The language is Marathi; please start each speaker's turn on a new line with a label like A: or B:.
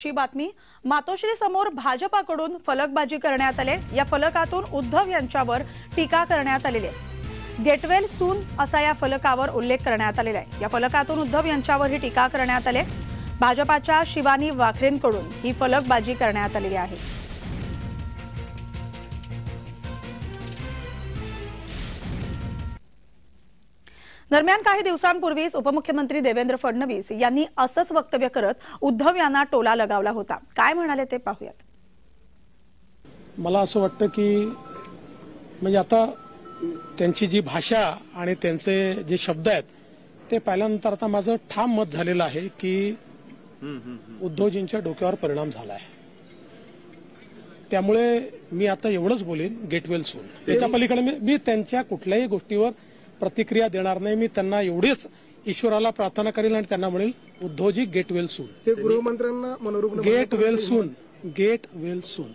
A: ची बातमी मातोश्री समोर भाजपाकडून फलकबाजी करण्यात आले। या फलकातून उद्धव यांच्यावर टीका करण्यात आलेली आहे। गेट वेल सून असा या फलकावर उल्लेख करण्यात आलेला आहे। या फलकातून उद्धव यांच्यावर ही टीका करण्यात आली। भाजपाच्या शिवानी वाखरेंकडून ही फलकबाजी करण्यात आलेली आहे। दरम्यान काही दिवसांपूर्वीच उपमुख्यमंत्री देवेंद्र फडणवीस यांनी असंच वक्तव्य करत उद्धव यांना टोला लगावला होता। काय म्हणाले ते पाहूयात।
B: मला असं वाटतं की म्हणजे आता त्यांची जी भाषा आणि त्यांचे जे शब्द आहेत ते पाहिल्यानंतर आता माझं ठाम मत झालेलं आहे की उद्धवजींच्या डोक्यावर परिणाम झाला आहे। त्यामुळे मी आता एवढंच बोलेन, गेट वेल सून। त्याच्या पलीकडे मी त्यांच्या कुठल्याही गोष्टीवर प्रतिक्रिया देणार नाही। मी त्यांना एवढेच ईश्वराला प्रार्थना करेल आणि त्यांना म्हणेल, उद्धवजी गेट वेल सून।
C: ते गृहमंत्र्यांना मनोरुग्ण
B: get well soon, get well soon.